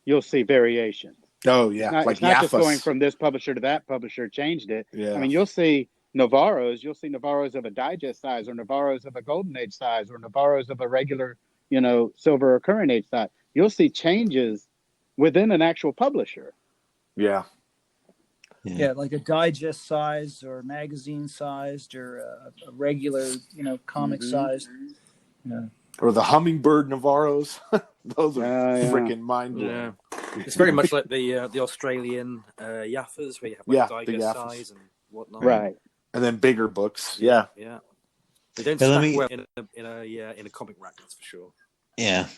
you'll see variations. Oh yeah, it's not just going from this publisher to that publisher changed it. Yeah. I mean, you'll see Navarros of a digest size, or Navarros of a golden age size, or Navarros of a regular, silver or current age size. You'll see changes within an actual publisher. Yeah. Yeah, like a digest sized or magazine sized or a regular, comic sized. Yeah. Or the hummingbird Navarros. Those are Yeah. freaking mind blowing. Yeah. It's very much like the Australian Yaffas, where you have like the digest Yaffas. size and whatnot. Right. And then bigger books. Yeah. Yeah. They don't Hey, stack well in a comic rack, that's for sure. Yeah.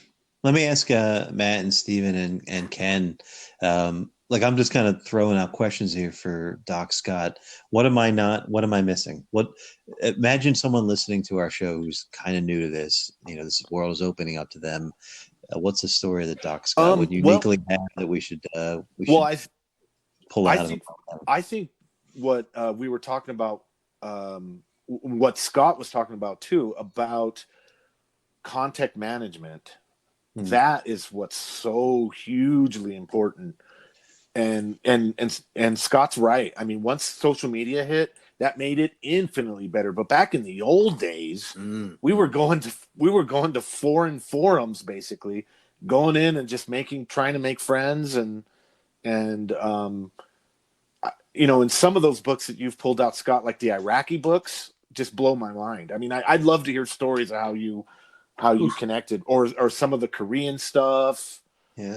Let me ask Matt and Steven and Ken. Like, I'm just kind of throwing out questions here for Doc Scott. What am I missing? Imagine someone listening to our show who's kind of new to this. This world is opening up to them. What's the story that Doc Scott would uniquely have that we should pull out I think what we were talking about, what Scott was talking about too, about contact management. That is what's so hugely important. And Scott's right. I mean, once social media hit, that made it infinitely better. But back in the old days, we were going to foreign forums, basically going in and just trying to make friends and in some of those books that you've pulled out, Scott, like the Iraqi books, just blow my mind. I mean, I'd love to hear stories of how you connected, or some of the Korean stuff. Yeah.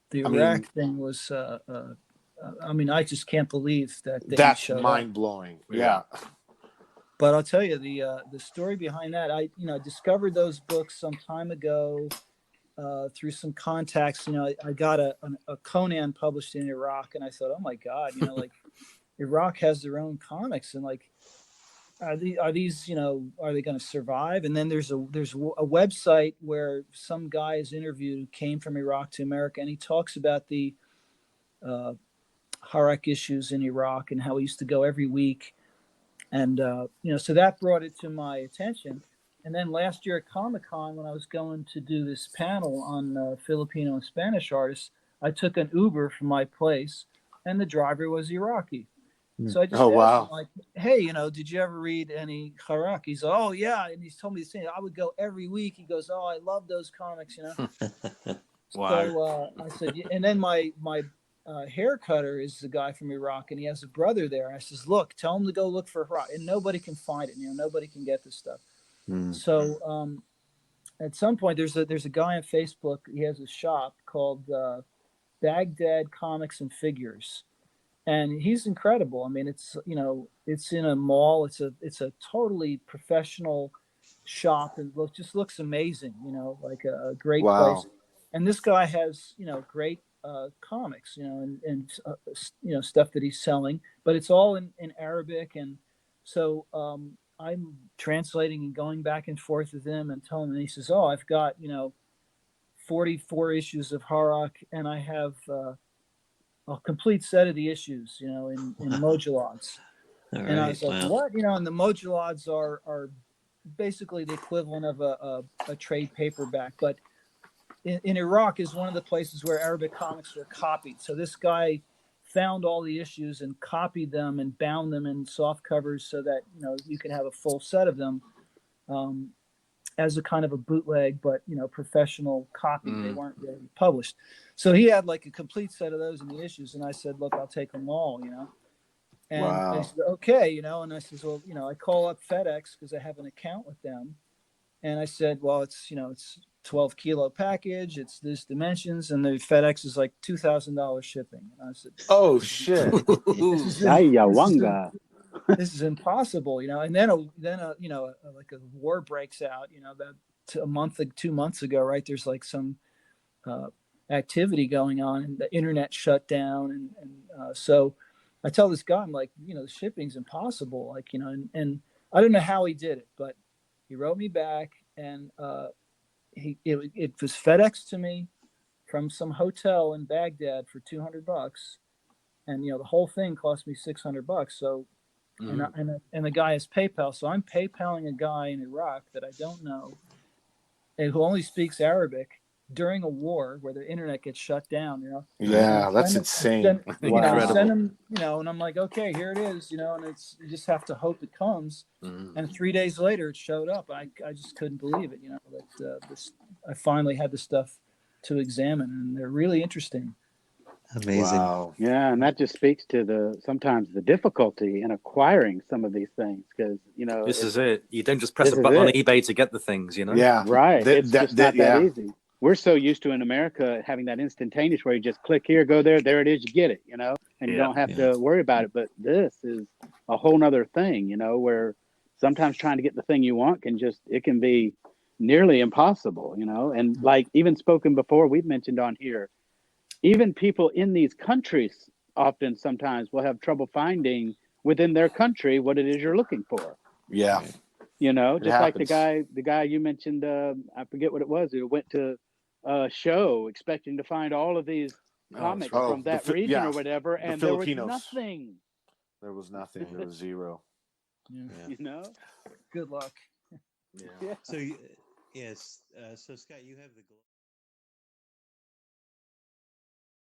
The Iraq thing was, I just can't believe that's mind blowing. Yeah. But I'll tell you the story behind that. I discovered those books some time ago through some contacts. I got a Conan published in Iraq, and I thought, oh my God, like Iraq has their own comics, and like are these are they going to survive? And then there's a website where some guy is interviewed who came from Iraq to America, and he talks about the Harak issues in Iraq and how he used to go every week. And, so that brought it to my attention. And then last year at Comic-Con, when I was going to do this panel on Filipino and Spanish artists, I took an Uber from my place, and the driver was Iraqi. So I just asked him, like, hey, did you ever read any Harak? He's like, oh, yeah. And he's told me the same. I would go every week. He goes, oh, I love those comics, Wow. So I said, and then my hair cutter is the guy from Iraq, and he has a brother there. I says, look, tell him to go look for Harak, and nobody can find it. Nobody can get this stuff. So at some point, there's a guy on Facebook. He has a shop called Baghdad Comics and Figures, and he's incredible. I mean, it's it's in a mall. It's a totally professional shop, and just looks amazing. Like a great place. And this guy has great comics, and stuff that he's selling, but it's all in Arabic. And so I'm translating and going back and forth with him and telling him, and he says, oh, I've got 44 issues of Harak, and I have a complete set of the issues in modulots. And I was like, what? And the modulots are basically the equivalent of a trade paperback, but in Iraq is one of the places where Arabic comics were copied. So this guy found all the issues and copied them and bound them in soft covers so that you can have a full set of them as a kind of a bootleg, but professional copy. They weren't really published. So he had like a complete set of those in the issues, and I said, look, I'll take them all. And I said, okay, and I said, well, I call up FedEx because I have an account with them, and I said, well, it's 12 kilo package, it's this dimensions, and the FedEx is like $2,000 shipping. And I said, oh shit. This is impossible, and then like a war breaks out, about 2 months ago, right? There's like some activity going on, and the internet shut down, and so I tell this guy, I'm like, the shipping's impossible, like, and I don't know how he did it, but he wrote me back, and it was FedEx to me from some hotel in Baghdad for $200, and the whole thing cost me $600. So, and the guy has PayPal, so I'm PayPaling a guy in Iraq that I don't know, and who only speaks Arabic during a war where the internet gets shut down. Yeah, that's insane. Send him, and I'm like, okay, here it is, and it's, you just have to hope it comes. And 3 days later, it showed up. I just couldn't believe it, that I finally had the stuff to examine, and they're really interesting. Amazing. Wow. Yeah, and that just speaks to sometimes the difficulty in acquiring some of these things because This is it. You don't just press this a is button on it. eBay to get the things, Yeah. Right. It's just not that Yeah. easy. We're so used to in America having that instantaneous where you just click here, go there, there it is, you get it, and you Yeah. don't have Yeah. to worry about it. But this is a whole nother thing, where sometimes trying to get the thing you want it can be nearly impossible, and like even spoken before, we've mentioned on here, even people in these countries often sometimes will have trouble finding within their country what it is you're looking for. Yeah. Right. It Just like the happens. guy you mentioned, I forget what it was, who went to a show expecting to find all of these comics Oh, from that region or whatever, the and there was Filipinos. nothing. There was nothing. There was zero. Yeah. Yeah. You know? Good luck. Yeah. Yeah. So yes. So Scott, you have the.